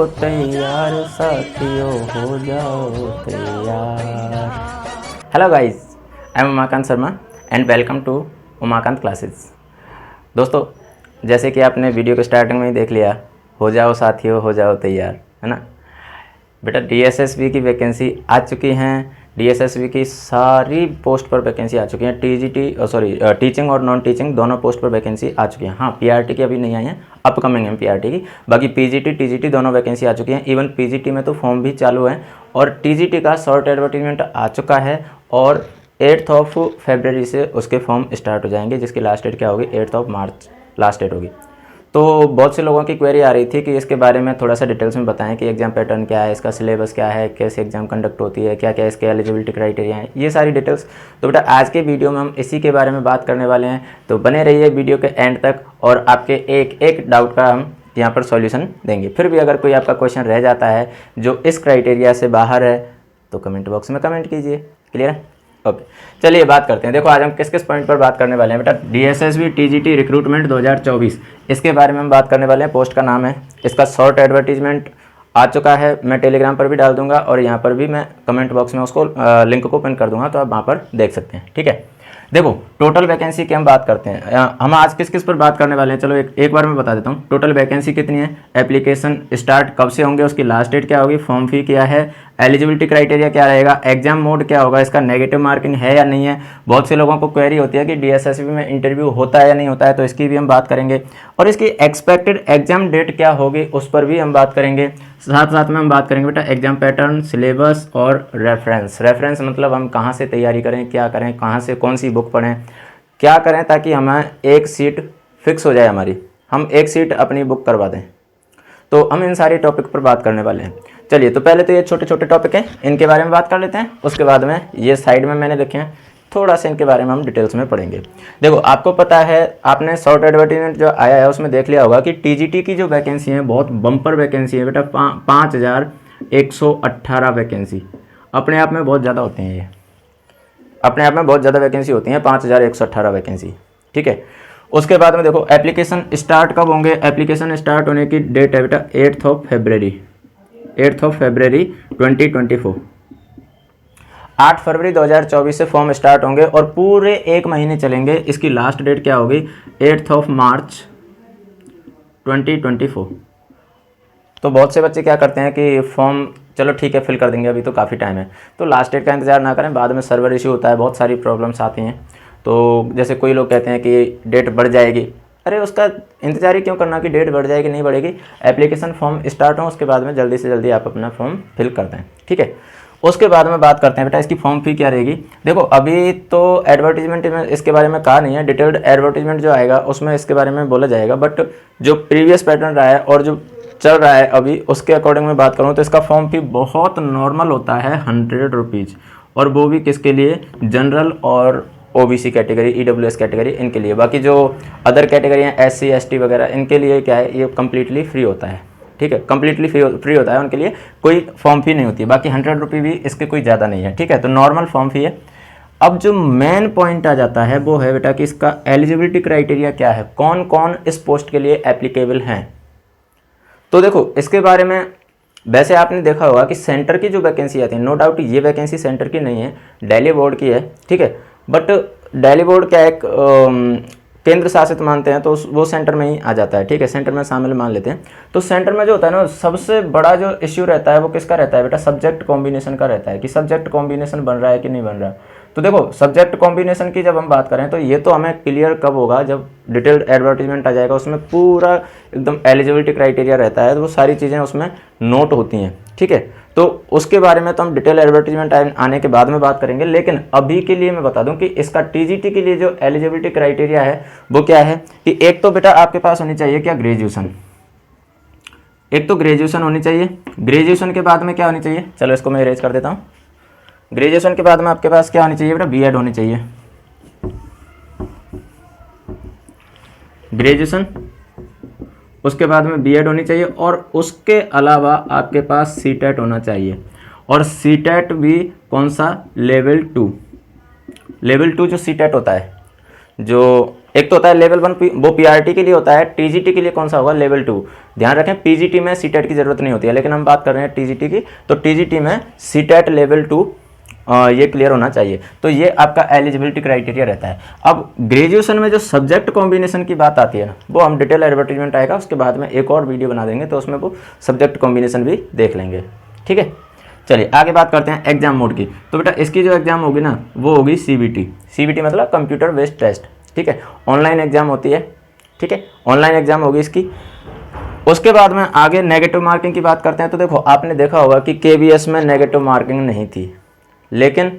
तैयार साथियों, हो जाओ तैयार। Hello guys, I am Umakant Sharma and welcome to Umakant classes. दोस्तों, जैसे कि आपने वीडियो के स्टार्टिंग में ही देख लिया, हो जाओ साथियों, हो जाओ तैयार, है ना बेटा। डीएसएसबी की वैकेंसी आ चुकी हैं। डीएसएसबी की सारी पोस्ट पर वैकेंसी आ चुकी हैं। टीचिंग और नॉन टीचिंग दोनों पोस्ट पर वैकेंसी आ चुकी हैं। हाँ, पीआरटी की अभी नहीं आई हैं, अपकमिंग है पीआरटी की। बाकी पीजीटी टीजीटी दोनों वैकेंसी आ चुकी हैं। इवन पीजीटी में तो फॉर्म भी चालू है और टीजीटी का शॉर्ट एडवर्टीजमेंट आ चुका है और 8 फरवरी से उसके फॉर्म स्टार्ट हो जाएंगे, जिसकी लास्ट डेट क्या होगी, 8 मार्च लास्ट डेट होगी। तो बहुत से लोगों की क्वेरी आ रही थी कि इसके बारे में थोड़ा सा डिटेल्स में बताएं कि एग्जाम पैटर्न क्या है, इसका सिलेबस क्या है, कैसे एग्जाम कंडक्ट होती है, क्या क्या इसके एलिजिबिलिटी क्राइटेरिया हैं, ये सारी डिटेल्स। तो बेटा आज के वीडियो में हम इसी के बारे में बात करने वाले हैं। तो बने रहिए वीडियो के एंड तक और आपके एक एक डाउट का हम यहाँ पर सॉल्यूशन देंगे। फिर भी अगर कोई आपका क्वेश्चन रह जाता है जो इस क्राइटेरिया से बाहर है तो कमेंट बॉक्स में कमेंट कीजिए। क्लियर है? ओके, चलिए बात करते हैं। देखो आज हम किस किस पॉइंट पर बात करने वाले हैं बेटा। डीएसएसबी टीजीटी रिक्रूटमेंट 2024, इसके बारे में हम बात करने वाले हैं। पोस्ट का नाम है, इसका शॉर्ट एडवर्टीजमेंट आ चुका है। मैं टेलीग्राम पर भी डाल दूंगा और यहाँ पर भी मैं कमेंट बॉक्स में उसको लिंक को पिन कर दूंगा, तो आप वहाँ पर देख सकते हैं। ठीक है, देखो टोटल वैकेंसी की हम बात करते हैं। हम आज किस किस पर बात करने वाले हैं, चलो एक बार मैं बता देता हूँ। टोटल वैकेंसी कितनी है, एप्लीकेशन स्टार्ट कब से होंगे, उसकी लास्ट डेट क्या होगी, फॉर्म फी क्या है, एलिजिबिलिटी क्राइटेरिया क्या रहेगा, एग्जाम मोड क्या होगा, इसका नेगेटिव मार्किंग है या नहीं है। बहुत से लोगों को क्वेरी होती है कि डीएसएसबी में इंटरव्यू होता है या नहीं होता है, तो इसकी भी हम बात करेंगे। और इसकी एक्सपेक्टेड एग्जाम डेट क्या होगी उस पर भी हम बात करेंगे। साथ साथ में हम बात करेंगे बेटा एग्जाम पैटर्न, सिलेबस और रेफरेंस मतलब हम कहाँ से तैयारी करें, क्या करें, कहाँ से कौन सी बुक पढ़ें, क्या करें ताकि हमें एक सीट फिक्स हो जाए, हमारी हम एक सीट अपनी बुक करवा दें। तो हम इन सारे टॉपिक पर बात करने वाले हैं। चलिए, तो पहले तो ये छोटे छोटे टॉपिक हैं, इनके बारे में बात कर लेते हैं। उसके बाद में ये साइड में मैंने लिखे हैं, थोड़ा सा इनके बारे में हम डिटेल्स में पढ़ेंगे। देखो आपको पता है, आपने शॉर्ट एडवर्टीजमेंट जो आया है उसमें देख लिया होगा कि टीजीटी की जो वैकेंसी है बहुत बम्पर वैकेंसी है बेटा। 5118 वैकेंसी अपने आप में बहुत ज़्यादा होते हैं। ये अपने आप में बहुत ज़्यादा वैकेंसी होती हैं, 5118 वैकेंसी। ठीक है, उसके बाद में देखो एप्लीकेशन स्टार्ट कब होंगे। एप्लीकेशन स्टार्ट होने की डेट है बेटा 8 फरवरी 2024। 8 फरवरी 2024 से फॉर्म स्टार्ट होंगे और पूरे एक महीने चलेंगे। इसकी लास्ट डेट क्या होगी, 8 मार्च 2024। तो बहुत से बच्चे क्या करते हैं कि फॉर्म चलो ठीक है फिल कर देंगे, अभी तो काफ़ी टाइम है, तो लास्ट डेट का इंतजार ना करें। बाद में सर्वर इशू होता है, बहुत सारी प्रॉब्लम्स आती हैं। तो जैसे कोई लोग कहते हैं कि डेट बढ़ जाएगी, अरे उसका इंतजार ही क्यों करना कि डेट बढ़ जाएगी नहीं बढ़ेगी। एप्लीकेशन फॉर्म स्टार्ट हो, उसके बाद में जल्दी से जल्दी आप अपना फॉर्म फिल कर दें। ठीक है, उसके बाद में बात करते हैं बेटा इसकी फॉर्म फी क्या रहेगी। देखो अभी तो एडवर्टीजमेंट में इसके बारे में कहा नहीं है, डिटेल्ड एडवर्टीजमेंट जो आएगा उसमें इसके बारे में बोला जाएगा। बट जो प्रीवियस पैटर्न रहा है और जो चल रहा है अभी, उसके अकॉर्डिंग मैं बात करूँ तो इसका फॉर्म फी बहुत नॉर्मल होता है, 100 रुपीज़। और वो भी किसके लिए, जनरल और ओबीसी कैटेगरी, ईडब्ल्यूएस कैटेगरी, इनके लिए। बाकी जो अदर कैटेगरी हैं एससी एसटी वगैरह, इनके लिए क्या है, ये कम्प्लीटली फ्री होता है। ठीक है, कम्प्लीटली फ्री होता है, उनके लिए कोई फॉर्म फी नहीं होती है। बाकी 100 रुपये भी इसके कोई ज़्यादा नहीं है। ठीक है, तो नॉर्मल फॉर्म फी है। अब जो मेन पॉइंट आ जाता है वो है बेटा कि इसका एलिजिबिलिटी क्राइटेरिया क्या है, कौन कौन इस पोस्ट के लिए एप्लीकेबल हैं। तो देखो इसके बारे में वैसे आपने देखा होगा कि सेंटर की जो वैकेंसी आती है, नो डाउट ये वैकेंसी सेंटर की नहीं है, दिल्ली बोर्ड की है। ठीक है, बट दिल्ली बोर्ड क्या एक केंद्र शासित मानते हैं, तो वो सेंटर में ही आ जाता है। ठीक है, सेंटर में शामिल मान लेते हैं। तो सेंटर में जो होता है ना, सबसे बड़ा जो इश्यू रहता है वो किसका रहता है बेटा, सब्जेक्ट कॉम्बिनेशन का रहता है कि सब्जेक्ट कॉम्बिनेशन बन रहा है कि नहीं बन रहा। तो देखो सब्जेक्ट कॉम्बिनेशन की जब हम बात करें तो ये तो हमें क्लियर कब होगा, जब डिटेल्ड एडवर्टीजमेंट आ जाएगा, उसमें पूरा एकदम एलिजिबिलिटी क्राइटेरिया रहता है, तो वो सारी चीज़ें उसमें नोट होती हैं। ठीक है, तो उसके बारे में तो हम डिटेल एडवर्टीजमेंट आने के बाद में बात करेंगे। लेकिन अभी के लिए मैं बता दूं कि इसका टीजीटी के लिए जो एलिजिबिलिटी क्राइटेरिया है वो क्या है कि एक तो बेटा आपके पास होनी चाहिए क्या, ग्रेजुएशन। एक तो ग्रेजुएशन होनी चाहिए। ग्रेजुएशन के बाद में क्या होनी चाहिए, चलो इसको मैं इरेज कर देता हूँ। ग्रेजुएशन के बाद में आपके पास क्या होनी चाहिए बेटा, बीएड होनी चाहिए। ग्रेजुएशन, उसके बाद में बीएड होनी चाहिए और उसके अलावा आपके पास सीटेट होना चाहिए। और सीटेट भी कौन सा, लेवल 2। लेवल 2 जो सीटेट होता है, जो एक तो होता है लेवल 1, वो पीआरटी के लिए होता है। टीजीटी के लिए कौन सा होगा? लेवल 2। ध्यान रखें पीजीटी में सीटेट की जरूरत नहीं होती है, लेकिन हम बात कर रहे हैं टीजीटी की, तो टीजीटी में सीटेट लेवल 2 ये क्लियर होना चाहिए। तो ये आपका एलिजिबिलिटी क्राइटेरिया रहता है। अब ग्रेजुएशन में जो सब्जेक्ट कॉम्बिनेशन की बात आती है ना, वो हम डिटेल एडवर्टीजमेंट आएगा उसके बाद में एक और वीडियो बना देंगे, तो उसमें वो सब्जेक्ट कॉम्बिनेशन भी देख लेंगे। ठीक है, चलिए आगे बात करते हैं एग्जाम मोड की। तो बेटा इसकी जो एग्जाम होगी ना वो होगी सीबीटी। सीबीटी मतलब कंप्यूटर बेस्ड टेस्ट। ठीक है, ऑनलाइन एग्जाम होती है। ठीक है, ऑनलाइन एग्जाम होगी इसकी। उसके बाद में आगे नेगेटिव मार्किंग की बात करते हैं। तो देखो आपने देखा होगा कि केबीएस में नेगेटिव मार्किंग नहीं थी, लेकिन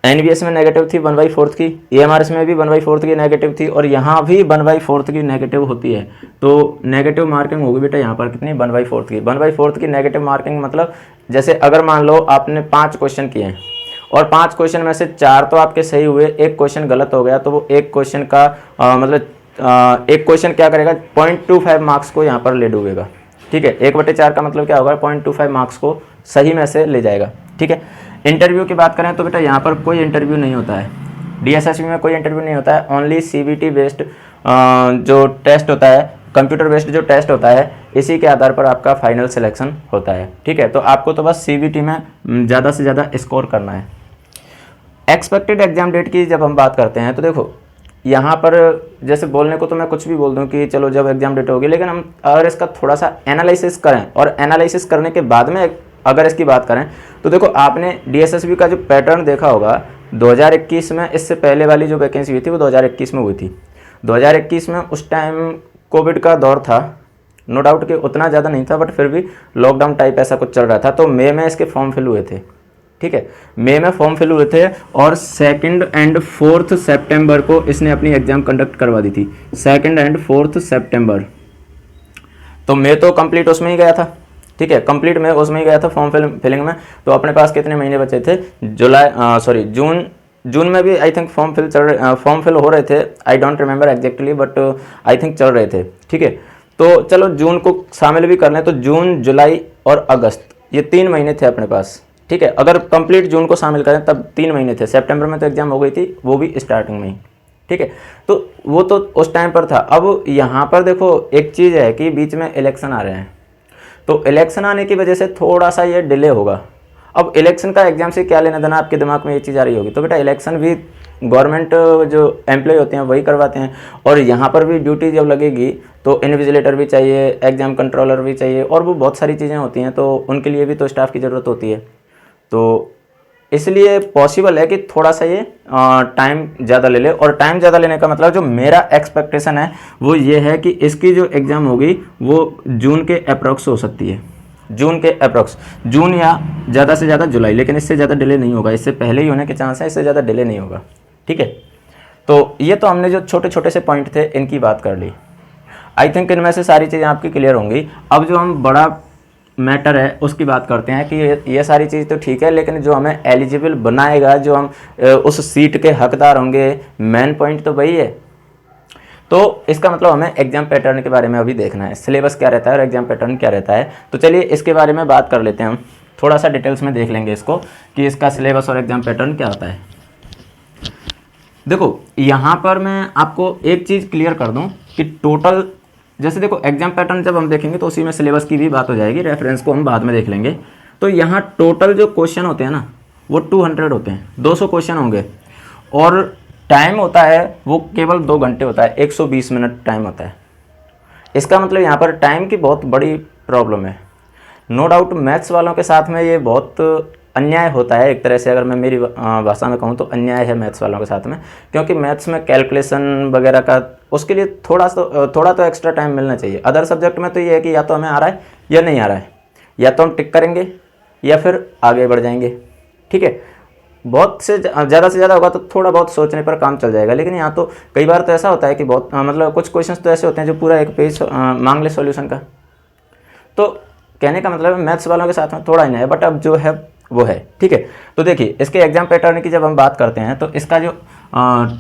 एनबीएस में नेगेटिव थी 1/4 की, ईएमआरएस में भी 1/4 की नेगेटिव थी, और यहाँ भी 1/4 की नेगेटिव होती है। तो नेगेटिव मार्किंग होगी बेटा यहाँ पर कितनी? 1/4 की। 1/4 की नेगेटिव मार्किंग मतलब जैसे अगर मान लो आपने 5 क्वेश्चन किए हैं और 5 क्वेश्चन में से 4 तो आपके सही हुए, एक क्वेश्चन गलत हो गया, तो वो एक क्वेश्चन का एक क्वेश्चन क्या करेगा? 0.25 मार्क्स को यहाँ पर ले डूबेगा। ठीक है, 1/4 का मतलब क्या होगा? 0.25 मार्क्स को सही में से ले जाएगा। ठीक है, इंटरव्यू की बात करें तो बेटा यहाँ पर कोई इंटरव्यू नहीं होता है, डीएसएसबी में कोई इंटरव्यू नहीं होता है। ओनली सीबीटी बेस्ड जो टेस्ट होता है, कंप्यूटर बेस्ड जो टेस्ट होता है, इसी के आधार पर आपका फाइनल सिलेक्शन होता है। ठीक है, तो आपको तो बस सीबीटी में ज़्यादा से ज़्यादा स्कोर करना है। एक्सपेक्टेड एग्जाम डेट की जब हम बात करते हैं तो देखो यहाँ पर जैसे बोलने को तो मैं कुछ भी बोल दूँ कि चलो जब एग्जाम डेट होगी, लेकिन हम अगर इसका थोड़ा सा एनालिसिस करें और एनालिसिस करने के बाद में अगर इसकी बात करें तो देखो आपने डीएसएसबी का जो पैटर्न देखा होगा 2021 में, इससे पहले वाली जो वैकेंसी हुई थी वो 2021 में हुई थी। 2021 में उस टाइम कोविड का दौर था, नो डाउट कि उतना ज़्यादा नहीं था, बट फिर भी लॉकडाउन टाइप ऐसा कुछ चल रहा था। तो मई में इसके फॉर्म फिल हुए थे। ठीक है, मई में फॉर्म फिल हुए थे और 2 एंड 4 सितंबर को इसने अपनी एग्जाम कंडक्ट करवा दी थी। 2 एंड 4 सितंबर, तो मई तो कंप्लीट उसमें ही गया था। ठीक है, कंप्लीट में उसमें ही गया था फॉर्म फिलिंग में। तो अपने पास कितने महीने बचे थे? जून में भी आई थिंक फॉर्म फिल हो रहे थे। I don't remember exactly, but I think चल रहे थे। ठीक है, तो चलो जून को शामिल भी कर लें, तो जून, जुलाई और अगस्त ये 3 महीने थे अपने पास। ठीक है, अगर कंप्लीट जून को शामिल करें तब 3 महीने थे। सितंबर में तो एग्जाम हो गई थी, वो भी स्टार्टिंग में ही। ठीक है, तो वो तो उस टाइम पर था। अब यहाँ पर देखो एक चीज़ है कि बीच में इलेक्शन आ रहे हैं, तो इलेक्शन आने की वजह से थोड़ा सा ये डिले होगा। अब इलेक्शन का एग्जाम से क्या लेना देना, आपके दिमाग में ये चीज़ आ रही होगी। तो बेटा इलेक्शन भी गवर्नमेंट जो एम्प्लॉय होते हैं वही करवाते हैं, और यहाँ पर भी ड्यूटी जब लगेगी तो इन्विजिलेटर भी चाहिए, एग्जाम कंट्रोलर भी चाहिए, और वो बहुत सारी चीज़ें होती हैं, तो उनके लिए भी तो स्टाफ की ज़रूरत होती है। तो इसलिए पॉसिबल है कि थोड़ा सा ये टाइम ज़्यादा ले ले। और टाइम ज़्यादा लेने का मतलब जो मेरा एक्सपेक्टेशन है वो ये है कि इसकी जो एग्ज़ाम होगी वो जून के अप्रॉक्स हो सकती है, जून के अप्रॉक्स, जून या ज़्यादा से ज़्यादा जुलाई, लेकिन इससे ज़्यादा डिले नहीं होगा। इससे पहले ही होने के चांस है, इससे ज़्यादा डिले नहीं होगा। ठीक है, तो ये तो हमने जो छोटे छोटे से पॉइंट थे इनकी बात कर ली। आई थिंक इनमें से सारी चीज़ें आपकी क्लियर होंगी। अब जो हम बड़ा मैटर है उसकी बात करते हैं कि ये सारी चीज़ तो ठीक है, लेकिन जो हमें एलिजिबल बनाएगा, जो हम उस सीट के हकदार होंगे, मेन पॉइंट तो वही है। तो इसका मतलब हमें एग्जाम पैटर्न के बारे में अभी देखना है, सिलेबस क्या रहता है और एग्जाम पैटर्न क्या रहता है। तो चलिए इसके बारे में बात कर लेते हैं, हम थोड़ा सा डिटेल्स में देख लेंगे इसको कि इसका सिलेबस और एग्जाम पैटर्न क्या होता है। देखो यहाँ पर मैं आपको एक चीज़ क्लियर कर दूँ कि टोटल, जैसे देखो एग्जाम पैटर्न जब हम देखेंगे तो उसी में सिलेबस की भी बात हो जाएगी, रेफरेंस को हम बाद में देख लेंगे। तो यहाँ टोटल जो क्वेश्चन होते हैं ना वो 200 होते हैं, 200 क्वेश्चन होंगे, और टाइम होता है वो केवल 2 घंटे होता है, 120 मिनट टाइम होता है। इसका मतलब यहाँ पर टाइम की बहुत बड़ी प्रॉब्लम है। नो डाउट मैथ्स वालों के साथ में ये बहुत अन्याय होता है एक तरह से, अगर मैं मेरी भाषा में कहूँ तो अन्याय है मैथ्स वालों के साथ में, क्योंकि मैथ्स में कैलकुलेशन वगैरह का उसके लिए थोड़ा तो एक्स्ट्रा टाइम मिलना चाहिए। अदर सब्जेक्ट में तो ये है कि या तो हमें आ रहा है या नहीं आ रहा है, या तो हम टिक करेंगे या फिर आगे बढ़ जाएंगे। ठीक है, बहुत से ज़्यादा होगा तो थोड़ा बहुत सोचने पर काम चल जाएगा, लेकिन यहाँ तो कई बार तो ऐसा होता है कि बहुत मतलब कुछ क्वेश्चंस तो ऐसे होते हैं जो पूरा एक पेज मांग ले सॉल्यूशन का। तो कहने का मतलब मैथ्स वालों के साथ में थोड़ा ही नहीं है, बट अब जो है वो है। ठीक है, तो देखिए इसके एग्जाम पैटर्न की जब हम बात करते हैं तो इसका जो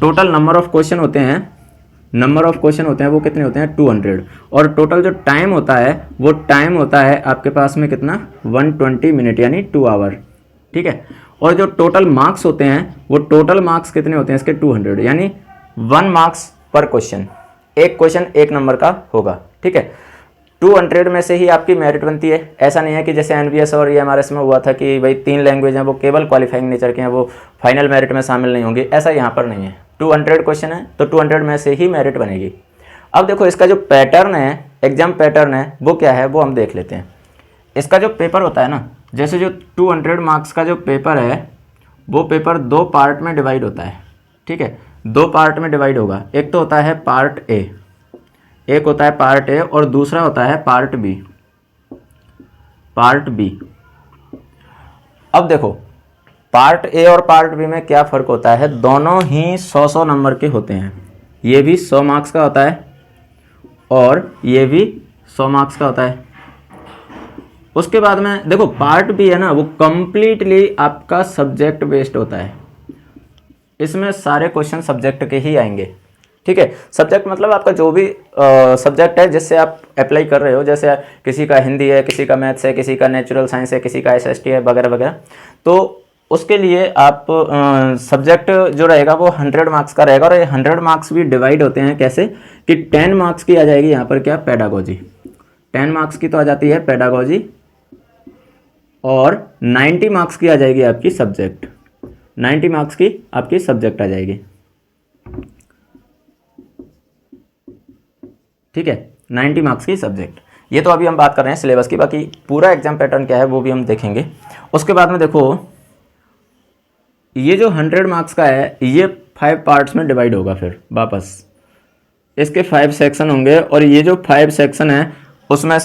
टोटल नंबर ऑफ क्वेश्चन होते हैं वो कितने होते हैं? 200। और टोटल जो टाइम होता है वो टाइम होता है आपके पास में कितना? 120 मिनट, यानी 2 आवर। ठीक है, और जो टोटल मार्क्स होते हैं वो टोटल मार्क्स कितने होते हैं इसके? 200, यानी 1 मार्क्स पर क्वेश्चन, एक क्वेश्चन 1 नंबर का होगा, ठीक है। 200 में से ही आपकी मेरिट बनती है। ऐसा नहीं है कि जैसे एनवीएस और ईएमआरएस में हुआ था कि भाई 3 लैंग्वेज हैं वो केवल क्वालिफाइंग नेचर के हैं, वो फाइनल मेरिट में शामिल नहीं होंगी, ऐसा यहाँ पर नहीं है। 200 क्वेश्चन है तो 200 में से ही मेरिट बनेगी। अब देखो इसका जो पैटर्न है, एग्जाम पैटर्न है, वो क्या है वो हम देख लेते हैं। इसका जो पेपर होता है ना, जैसे जो 200 मार्क्स का जो पेपर है वो पेपर 2 पार्ट में डिवाइड होता है, ठीक है। 2 पार्ट में डिवाइड होगा, एक तो होता है पार्ट ए, एक होता है पार्ट ए और दूसरा होता है पार्ट बी। पार्ट बी, अब देखो पार्ट ए और पार्ट बी में क्या फ़र्क होता है, दोनों ही 100-100 नंबर के होते हैं। ये भी 100 मार्क्स का होता है और ये भी 100 मार्क्स का होता है। उसके बाद में देखो पार्ट बी है ना, वो कंप्लीटली आपका सब्जेक्ट बेस्ड होता है। इसमें सारे क्वेश्चन सब्जेक्ट के ही आएंगे, ठीक है। सब्जेक्ट मतलब आपका जो भी सब्जेक्ट है जिससे आप अप्लाई कर रहे हो, जैसे किसी का हिंदी है, किसी का मैथ्स है, किसी का नेचुरल साइंस है, किसी का एसएसटी है वगैरह वगैरह, तो उसके लिए आप सब्जेक्ट जो रहेगा वो 100 मार्क्स का रहेगा। और ये 100 मार्क्स भी डिवाइड होते हैं कैसे कि 10 मार्क्स की आ जाएगी यहाँ पर क्या, पेडागोजी। 10 मार्क्स की तो आ जाती है पेडागोजी और 90 मार्क्स की आ जाएगी आपकी सब्जेक्ट। 90 मार्क्स की आपकी सब्जेक्ट आ जाएगी, ठीक है। 90 मार्क्स की सब्जेक्ट। ये तो अभी हम बात कर रहे हैं सिलेबस की, बाकी पूरा एग्जाम पैटर्न क्या है वो भी हम देखेंगे। उसके बाद में देखो ये जो 100 मार्क्स का है ये 5 पार्ट्स में डिवाइड होगा, फिर वापस इसके 5 सेक्शन होंगे। और ये जो 5 सेक्शन है उसमें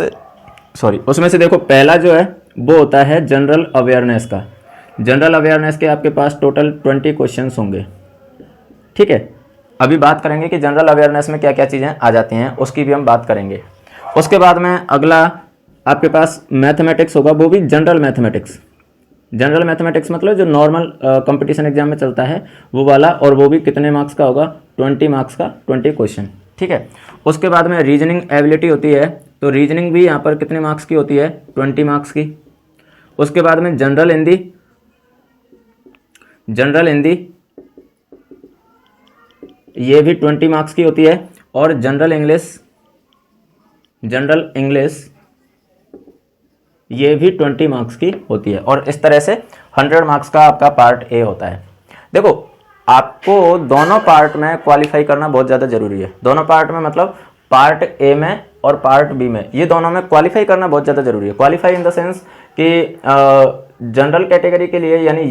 से देखो पहला जो है वो होता है जनरल अवेयरनेस का। जनरल अवेयरनेस के आपके पास टोटल 20 क्वेश्चंस होंगे, ठीक है। अभी बात करेंगे कि जनरल अवेयरनेस में क्या क्या चीज़ें आ जाती हैं, उसकी भी हम बात करेंगे। उसके बाद में अगला आपके पास मैथमेटिक्स होगा, वो भी जनरल मैथमेटिक्स। जनरल मैथमेटिक्स मतलब जो नॉर्मल कंपटीशन एग्जाम में चलता है वो वाला, और वो भी कितने मार्क्स का होगा, 20 मार्क्स का 20 क्वेश्चन, ठीक है। उसके बाद में रीजनिंग एबिलिटी होती है, तो रीजनिंग भी यहाँ पर कितने मार्क्स की होती है, 20 मार्क्स की। उसके बाद में जनरल हिंदी, ये भी 20 मार्क्स की होती है। और जनरल इंग्लिश ये भी 20 मार्क्स की होती है। और इस तरह से 100 मार्क्स का आपका पार्ट ए होता है। देखो आपको दोनों पार्ट में क्वालिफाई करना बहुत ज़्यादा ज़रूरी है। दोनों पार्ट में मतलब पार्ट ए में और पार्ट बी में, ये दोनों में क्वालिफाई करना बहुत ज़्यादा ज़रूरी है। क्वालिफाई इन द सेंस कि जनरल कैटेगरी के लिए यानी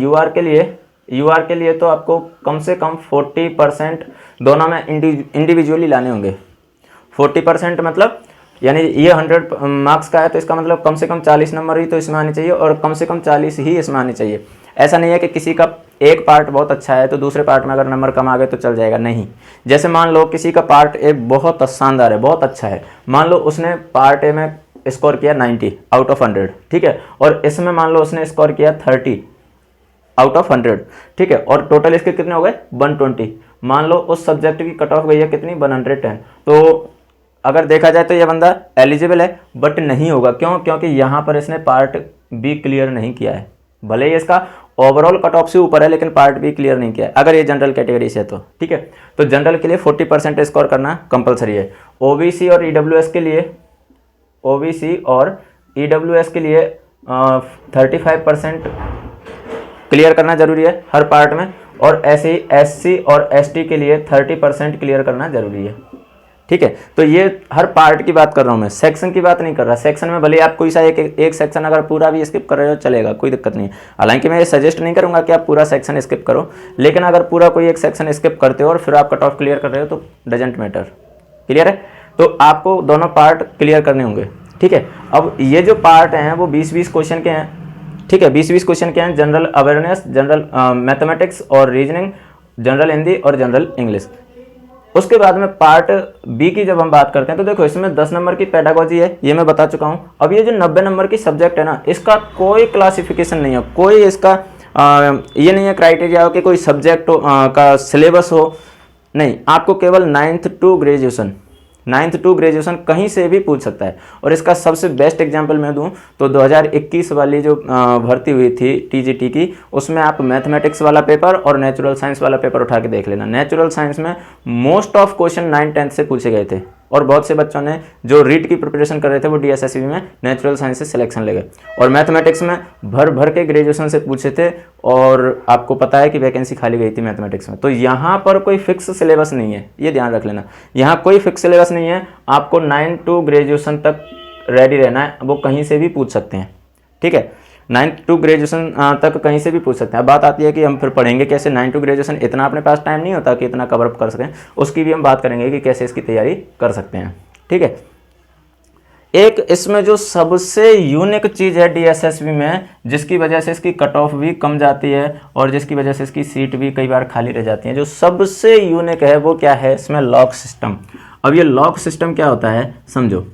यूआर के लिए तो आपको कम से कम 40% दोनों में इंडिविजुअली लाने होंगे। 40% मतलब यानी ये 100 मार्क्स का है तो इसका मतलब कम से कम 40 नंबर ही तो इसमें आने चाहिए और कम से कम 40 ही इसमें आने चाहिए। ऐसा नहीं है कि किसी का एक पार्ट बहुत अच्छा है तो दूसरे पार्ट में अगर नंबर कम आ गए तो चल जाएगा, नहीं। जैसे मान लो किसी का पार्ट ए बहुत शानदार है, बहुत अच्छा है, मान लो उसने पार्ट ए में स्कोर किया 90 आउट ऑफ 100, ठीक है, और इसमें मान लो उसने स्कोर किया 30 आउट ऑफ 100, ठीक है, और टोटल इसके कितने हो गए 120। मान लो उस सब्जेक्ट की कट ऑफ गई है कितनी 110, तो अगर देखा जाए तो ये बंदा एलिजिबल है, बट नहीं होगा। क्यों? क्योंकि यहाँ पर इसने पार्ट बी क्लियर नहीं किया है। भले ही इसका ओवरऑल कट ऑफ से ऊपर है लेकिन पार्ट बी क्लियर नहीं किया है, अगर ये जनरल कैटेगरी से है तो, ठीक है। तो जनरल के लिए 40% स्कोर करना कंपलसरी है। ओबीसी और ईडब्ल्यूएस के लिए 35% क्लियर करना जरूरी है हर पार्ट में, और ऐसे ही एससी और एसटी के लिए 30% क्लियर करना जरूरी है, ठीक है। तो ये हर पार्ट की बात कर रहा हूँ मैं, सेक्शन की बात नहीं कर रहा। सेक्शन में भले आप कोई सा एक सेक्शन अगर पूरा भी स्किप कर रहे हो चलेगा, कोई दिक्कत नहीं है। हालांकि मैं ये सजेस्ट नहीं करूँगा कि आप पूरा सेक्शन स्किप करो, लेकिन अगर पूरा कोई एक सेक्शन स्किप करते हो और फिर आप कट ऑफ क्लियर कर रहे हो तो डजेंट मैटर। क्लियर है? तो आपको दोनों पार्ट क्लियर करने होंगे, ठीक है। अब ये जो पार्ट हैं वो 20-20 क्वेश्चन के हैं, ठीक है, 20-20 क्वेश्चन के हैं। जनरल अवेयरनेस, जनरल मैथमेटिक्स और रीजनिंग, जनरल हिंदी और जनरल इंग्लिश। उसके बाद में पार्ट बी की जब हम बात करते हैं तो देखो इसमें 10 नंबर की पेडागोजी है, ये मैं बता चुका हूँ। अब ये जो 90 नंबर की सब्जेक्ट है ना, इसका कोई क्लासिफिकेशन नहीं है, कोई इसका ये नहीं है क्राइटेरिया हो कि कोई सब्जेक्ट का सिलेबस हो, नहीं। आपको केवल 9th to graduation 9th to graduation कहीं से भी पूछ सकता है। और इसका सबसे बेस्ट एग्जांपल मैं दूं तो 2021 वाली जो भर्ती हुई थी टीजीटी की, उसमें आप मैथमेटिक्स वाला पेपर और नेचुरल साइंस वाला पेपर उठा के देख लेना। नेचुरल साइंस में मोस्ट ऑफ क्वेश्चन 9th-10th से पूछे गए थे और बहुत से बच्चों ने जो रीट की प्रिपरेशन कर रहे थे वो डीएसएसबी में नेचुरल साइंस से सिलेक्शन ले गए। और मैथमेटिक्स में भर भर के ग्रेजुएशन से पूछे थे और आपको पता है कि वैकेंसी खाली गई थी मैथमेटिक्स में। तो यहाँ पर कोई फिक्स सिलेबस नहीं है, ये ध्यान रख लेना। यहाँ कोई फिक्स सिलेबस नहीं है, आपको 9 टू ग्रेजुएशन तक रेडी रहना है, वो कहीं से भी पूछ सकते हैं। ठीक है, 9th टू ग्रेजुएशन तक कहीं से भी पूछ सकते हैं। अब बात आती है कि हम फिर पढ़ेंगे कैसे 9 टू ग्रेजुएशन, इतना अपने पास टाइम नहीं होता कि इतना कवर अप कर सकें, उसकी भी हम बात करेंगे कि कैसे इसकी तैयारी कर सकते हैं। ठीक है, एक इसमें जो सबसे यूनिक चीज़ है डीएसएसबी में, जिसकी वजह से इसकी कट ऑफ भी कम जाती है और जिसकी वजह से इसकी सीट भी कई बार खाली रह जाती है, जो सबसे यूनिक है वो क्या है, इसमें लॉक सिस्टम। अब ये लॉक सिस्टम क्या होता है समझो।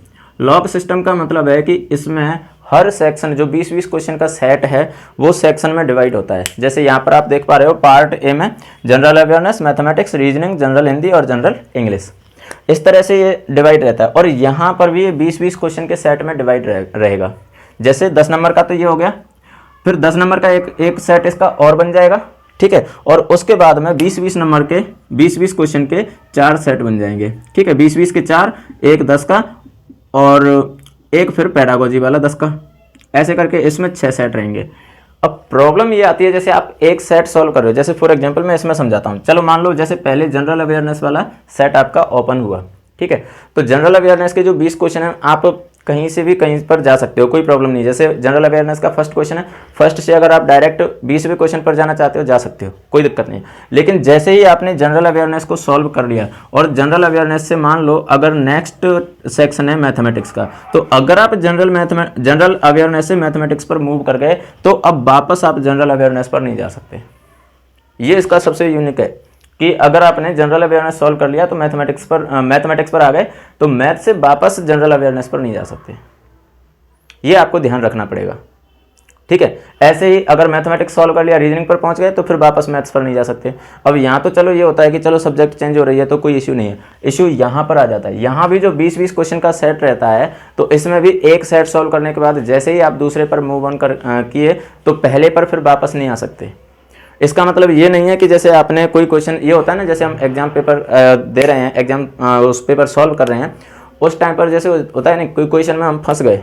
लॉक सिस्टम का मतलब है कि इसमें हर सेक्शन जो 20-20 क्वेश्चन का सेट है वो सेक्शन में डिवाइड होता है। जैसे यहाँ पर आप देख पा रहे हो, पार्ट ए में general awareness, mathematics, reasoning, general Hindi और जनरल इंग्लिश, इस तरह से ये डिवाइड रहता है। और यहाँ पर भी ये 20-20 क्वेश्चन के सेट में डिवाइड रहेगा। जैसे 10 नंबर का तो ये हो गया, फिर 10 नंबर का एक सेट इसका और बन जाएगा। ठीक है, और उसके बाद में 20-20 नंबर के 20-20 क्वेश्चन के 4 सेट बन जाएंगे। ठीक है, 20-20 के 4, एक 10 का और एक फिर पेडागोजी वाला 10 का, ऐसे करके इसमें 6 सेट रहेंगे। अब प्रॉब्लम ये आती है, जैसे आप एक सेट सॉल्व कर रहे हो, जैसे फॉर एग्जांपल मैं इसमें समझाता हूँ। चलो मान लो जैसे पहले जनरल अवेयरनेस वाला सेट आपका ओपन हुआ। ठीक है, तो जनरल अवेयरनेस के जो 20 क्वेश्चन हैं आप कहीं से भी कहीं पर जा सकते हो, कोई प्रॉब्लम नहीं। जैसे जनरल अवेयरनेस का फर्स्ट क्वेश्चन है, फर्स्ट से अगर आप डायरेक्ट 20वें क्वेश्चन पर जाना चाहते हो जा सकते हो, कोई दिक्कत नहीं। लेकिन जैसे ही आपने जनरल अवेयरनेस को सॉल्व कर लिया और जनरल अवेयरनेस से मान लो अगर नेक्स्ट सेक्शन है मैथमेटिक्स का, तो अगर आप जनरल अवेयरनेस से मैथमेटिक्स पर मूव कर गए तो अब वापस आप जनरल अवेयरनेस पर नहीं जा सकते। ये इसका सबसे यूनिक है कि अगर आपने जनरल अवेयरनेस सॉल्व कर लिया तो मैथमेटिक्स पर आ गए तो मैथ से वापस जनरल अवेयरनेस पर नहीं जा सकते। ये आपको ध्यान रखना पड़ेगा। ठीक है, ऐसे ही अगर मैथमेटिक्स सॉल्व कर लिया, रीजनिंग पर पहुंच गए तो फिर वापस मैथ्स पर नहीं जा सकते। अब यहाँ तो चलो ये होता है कि चलो सब्जेक्ट चेंज हो रही है तो कोई इश्यू नहीं है, इश्यू यहाँ पर आ जाता है। यहाँ भी जो 20-20 क्वेश्चन का सेट रहता है तो इसमें भी एक सेट सॉल्व करने के बाद जैसे ही आप दूसरे पर मूव ऑन किए तो पहले पर फिर वापस नहीं आ सकते। इसका मतलब ये नहीं है कि जैसे आपने कोई क्वेश्चन, ये होता है ना जैसे हम एग्जाम पेपर दे रहे हैं, एग्जाम उस पेपर सॉल्व कर रहे हैं, उस टाइम पर जैसे होता है ना कोई क्वेश्चन में हम फंस गए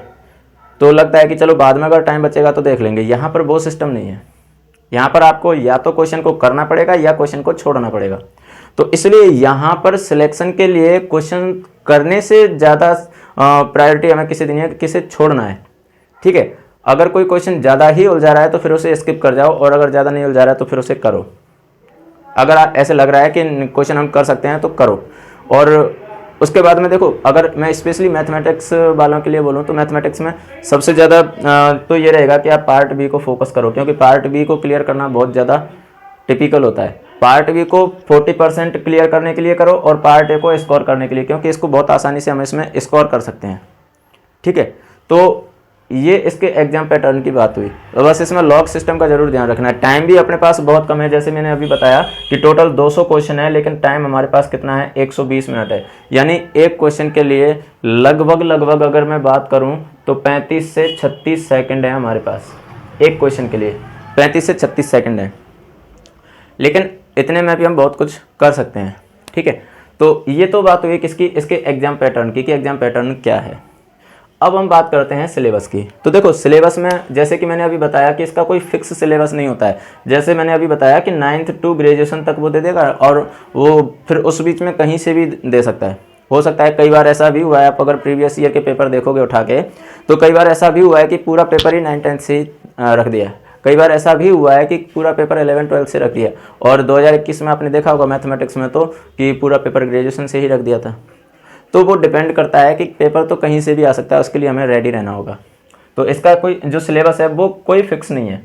तो लगता है कि चलो बाद में अगर टाइम बचेगा तो देख लेंगे। यहाँ पर वो सिस्टम नहीं है। यहाँ पर आपको या तो क्वेश्चन को करना पड़ेगा या क्वेश्चन को छोड़ना पड़ेगा। तो इसलिए यहाँ पर सिलेक्शन के लिए क्वेश्चन करने से ज़्यादा प्रायोरिटी हमें किसे देनी है, किसे छोड़ना है। ठीक है, अगर कोई क्वेश्चन ज़्यादा ही उलझा रहा है तो फिर उसे स्किप कर जाओ, और अगर ज़्यादा नहीं उलझा रहा है तो फिर उसे करो। अगर ऐसे लग रहा है कि क्वेश्चन हम कर सकते हैं तो करो। और उसके बाद में देखो, अगर मैं स्पेशली मैथमेटिक्स वालों के लिए बोलूँ तो मैथमेटिक्स में सबसे ज़्यादा तो ये रहेगा कि आप पार्ट बी को फोकस करो, क्योंकि पार्ट बी को क्लियर करना बहुत ज़्यादा टिपिकल होता है। पार्ट बी को 40% क्लियर करने के लिए करो और पार्ट ए को स्कोर करने के लिए, क्योंकि इसको बहुत आसानी से हम इसमें स्कोर कर सकते हैं। ठीक है, तो ये इसके एग्जाम पैटर्न की बात हुई। तो बस इसमें लॉक सिस्टम का जरूर ध्यान रखना है। टाइम भी अपने पास बहुत कम है, जैसे मैंने अभी बताया कि टोटल 200 क्वेश्चन है, लेकिन टाइम हमारे पास कितना है, 120 मिनट है। यानी एक क्वेश्चन के लिए लगभग अगर मैं बात करूं तो 35 से 36 सेकंड है हमारे पास। एक क्वेश्चन के लिए 35 से 36 सेकंड है, लेकिन इतने में भी हम बहुत कुछ कर सकते हैं। ठीक है, तो ये तो बात हुई किसकी, इसके एग्जाम पैटर्न की, कि एग्जाम पैटर्न क्या है। अब हम बात करते हैं सिलेबस की। तो देखो सिलेबस में जैसे कि मैंने अभी बताया कि इसका कोई फिक्स सिलेबस नहीं होता है। जैसे मैंने अभी बताया कि 9th टू ग्रेजुएशन तक वो दे देगा और वो फिर उस बीच में कहीं से भी दे सकता है। हो सकता है कई बार ऐसा भी हुआ है, आप अगर प्रीवियस ईयर के पेपर देखोगे उठा के तो कई बार ऐसा भी हुआ है कि पूरा पेपर ही 9th-10th से रख दिया। कई बार ऐसा भी हुआ है कि पूरा पेपर 11th-12th से रख दिया। और 2021 में आपने देखा होगा मैथमेटिक्स में तो कि पूरा पेपर ग्रेजुएशन से ही रख दिया था। तो वो डिपेंड करता है कि पेपर तो कहीं से भी आ सकता है, उसके लिए हमें रेडी रहना होगा। तो इसका कोई जो सिलेबस है वो कोई फिक्स नहीं है।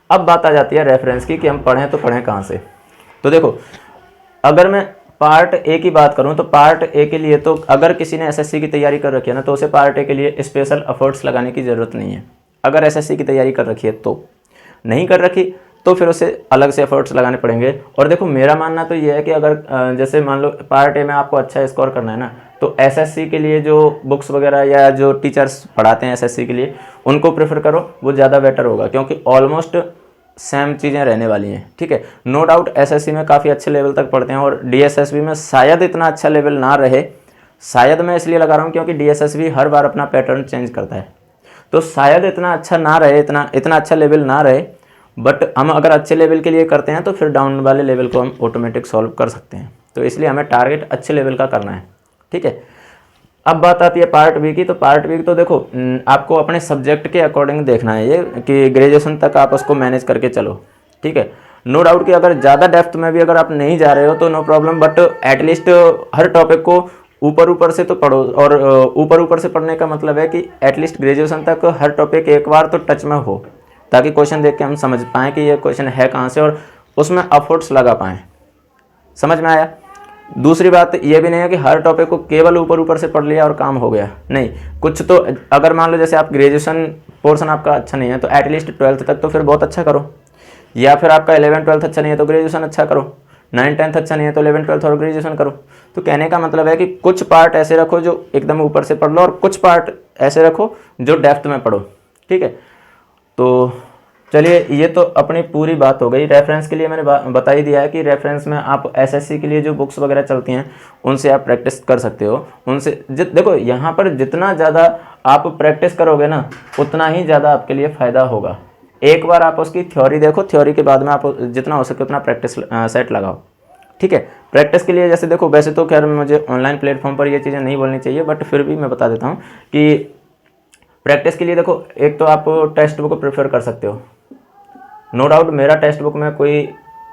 अब बात आ जाती है रेफरेंस की कि हम पढ़ें तो पढ़ें कहाँ से। तो देखो, अगर मैं पार्ट ए की बात करूं तो पार्ट ए के लिए तो अगर किसी ने एसएससी की तैयारी कर रखी है ना तो उसे पार्ट ए के लिए स्पेशल एफर्ट्स लगाने की ज़रूरत नहीं है। अगर एसएससी की तैयारी कर रखी है तो, नहीं कर रखी तो फिर उसे अलग से एफर्ट्स लगाने पड़ेंगे। और देखो मेरा मानना तो ये है कि अगर जैसे मान लो पार्ट ए में आपको अच्छा स्कोर करना है ना, तो एसएससी के लिए जो बुक्स वगैरह या जो टीचर्स पढ़ाते हैं एसएससी के लिए उनको प्रेफर करो, वो ज़्यादा बेटर होगा, क्योंकि ऑलमोस्ट सेम चीज़ें रहने वाली हैं। ठीक है, नो डाउट एसएससी में काफ़ी अच्छे लेवल तक पढ़ते हैं और डीएसएसबी में शायद इतना अच्छा लेवल ना रहे। शायद मैं इसलिए लगा रहा हूँ क्योंकि डीएसएसबी हर बार अपना पैटर्न चेंज करता है, तो शायद इतना अच्छा ना रहे, इतना अच्छा लेवल ना रहे। बट हम अगर अच्छे लेवल के लिए करते हैं तो फिर डाउन वाले लेवल को हम ऑटोमेटिक सॉल्व कर सकते हैं। तो इसलिए हमें टारगेट अच्छे लेवल का करना है। ठीक है, अब बात आती है पार्ट बी की। तो पार्ट बी तो देखो आपको अपने सब्जेक्ट के अकॉर्डिंग देखना है ये, कि ग्रेजुएशन तक आप उसको मैनेज करके चलो। ठीक है, नो डाउट कि अगर ज़्यादा डेप्थ में भी अगर आप नहीं जा रहे हो तो नो प्रॉब्लम, बट एटलीस्ट हर टॉपिक को ऊपर ऊपर से तो पढ़ो। और ऊपर ऊपर से पढ़ने का मतलब है कि एटलीस्ट ग्रेजुएशन तक हर टॉपिक एक बार तो टच में हो, ताकि क्वेश्चन देख के हम समझ पाएँ कि ये क्वेश्चन है कहाँ से और उसमें एफर्ट्स लगा पाएँ। समझ में आया? दूसरी बात ये भी नहीं है कि हर टॉपिक को केवल ऊपर ऊपर से पढ़ लिया और काम हो गया, नहीं। कुछ तो अगर मान लो जैसे आप ग्रेजुएशन पोर्शन आपका अच्छा नहीं है तो एटलीस्ट 12th तक तो फिर बहुत अच्छा करो, या फिर आपका 11th-12th अच्छा नहीं है तो ग्रेजुएशन अच्छा करो, 9th-10th अच्छा नहीं है तो 11th-12th और ग्रेजुएशन करो। तो कहने का मतलब है कि कुछ पार्ट ऐसे रखो जो एकदम ऊपर से पढ़ लो और कुछ पार्ट ऐसे रखो जो डेप्थ में पढ़ो। ठीक है, तो चलिए ये तो अपनी पूरी बात हो गई। रेफरेंस के लिए मैंने बता ही दिया है कि रेफरेंस में आप एसएससी के लिए जो बुक्स वगैरह चलती हैं उनसे आप प्रैक्टिस कर सकते हो। उनसे देखो यहाँ पर जितना ज़्यादा आप प्रैक्टिस करोगे ना उतना ही ज़्यादा आपके लिए फ़ायदा होगा। एक बार आप उसकी थ्योरी देखो, थ्योरी के बाद में आप जितना हो सके उतना प्रैक्टिस सेट लगाओ। ठीक है, प्रैक्टिस के लिए जैसे देखो, वैसे तो खैर मुझे ऑनलाइन प्लेटफॉर्म पर ये चीज़ें नहीं बोलनी चाहिए, बट फिर भी मैं बता देता हूँ कि प्रैक्टिस के लिए देखो, एक तो आप टेक्स्ट बुक प्रेफर कर सकते हो। नो डाउट मेरा टेक्स्ट बुक में कोई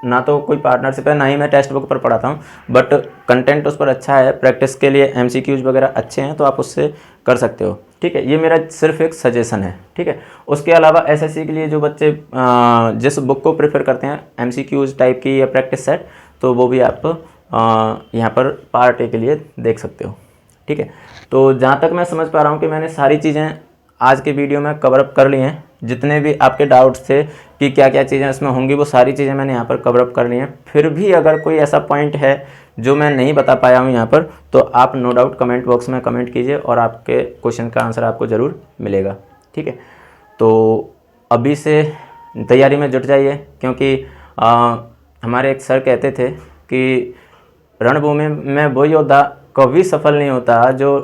ना तो कोई पार्टनरशिप है, ना ही मैं टेक्स्ट बुक पर पढ़ाता हूँ, बट कंटेंट उस पर अच्छा है। प्रैक्टिस के लिए एमसीक्यूज वगैरह अच्छे हैं तो आप उससे कर सकते हो। ठीक है, ये मेरा सिर्फ एक सजेशन है। ठीक है, उसके अलावा एसएससी के लिए जो बच्चे जिस बुक को प्रेफर करते हैं एमसीक्यूज टाइप की या प्रैक्टिस सेट, तो वो भी आप यहाँ पर पार्ट ए के लिए देख सकते हो। ठीक है, तो जहाँ तक मैं समझ पा रहा हूँ कि मैंने सारी चीज़ें आज के वीडियो में कवर अप कर ली हैं। जितने भी आपके डाउट्स थे कि क्या क्या चीज़ें इसमें होंगी, वो सारी चीज़ें मैंने यहाँ पर कवर अप कर ली हैं। फिर भी अगर कोई ऐसा पॉइंट है जो मैं नहीं बता पाया हूँ यहाँ पर, तो आप नो डाउट कमेंट बॉक्स में कमेंट कीजिए और आपके क्वेश्चन का आंसर आपको ज़रूर मिलेगा। ठीक है, तो अभी से तैयारी में जुट जाइए, क्योंकि हमारे एक सर कहते थे कि रणभूमि में वो योद्धा कभी सफल नहीं होता जो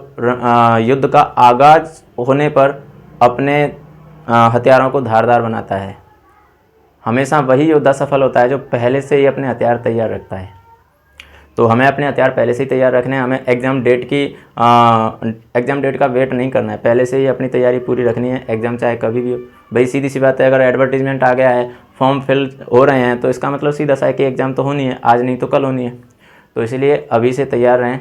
युद्ध का आगाज होने पर अपने हथियारों को धारदार बनाता है। हमेशा वही योद्धा सफल होता है जो पहले से ही अपने हथियार तैयार रखता है। तो हमें अपने हथियार पहले से ही तैयार रखने हैं। हमें एग्ज़ाम डेट का वेट नहीं करना है, पहले से ही अपनी तैयारी पूरी रखनी है। एग्ज़ाम चाहे कभी भी हो, भाई सीधी सी बात है, अगर एडवर्टीजमेंट आ गया है, फॉर्म फिल हो रहे हैं, तो इसका मतलब सीधा सा है कि एग्ज़ाम तो होनी है, आज नहीं तो कल होनी है। तो इसलिए अभी से तैयार रहें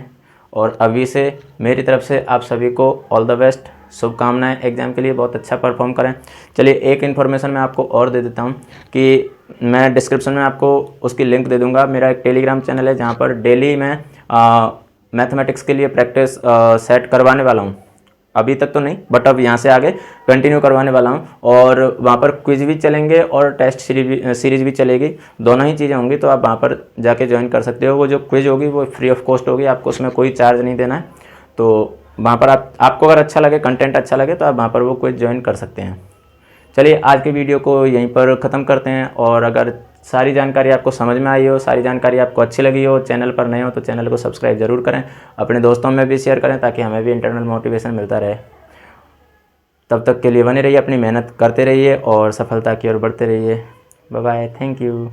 और अभी से मेरी तरफ से आप सभी को ऑल द बेस्ट, शुभकामनाएं एग्ज़ाम के लिए, बहुत अच्छा परफॉर्म करें। चलिए एक इन्फॉर्मेशन मैं आपको और दे देता हूं कि मैं डिस्क्रिप्शन में आपको उसकी लिंक दे दूंगा। मेरा एक टेलीग्राम चैनल है जहां पर डेली मैं मैथमेटिक्स के लिए प्रैक्टिस सेट करवाने वाला हूं। अभी तक तो नहीं, बट अब यहाँ से आगे कंटिन्यू करवाने वाला हूँ। और वहाँ पर क्विज भी चलेंगे और टेस्ट सीरीज भी चलेगी, दोनों ही चीज़ें होंगी। तो आप वहाँ पर जाके ज्वाइन कर सकते हो। वो जो क्विज होगी वो फ्री ऑफ कॉस्ट होगी, आपको उसमें कोई चार्ज नहीं देना है। तो वहाँ पर आपको अगर अच्छा लगे, कंटेंट अच्छा लगे, तो आप वहाँ पर वो क्विज ज्वाइन कर सकते हैं। चलिए आज की वीडियो को यहीं पर ख़त्म करते हैं। और अगर सारी जानकारी आपको समझ में आई हो, सारी जानकारी आपको अच्छी लगी हो, चैनल पर नए हो तो चैनल को सब्सक्राइब ज़रूर करें, अपने दोस्तों में भी शेयर करें ताकि हमें भी इंटरनल मोटिवेशन मिलता रहे। तब तक के लिए बने रहिए, अपनी मेहनत करते रहिए और सफलता की ओर बढ़ते रहिए। Bye bye, thank you.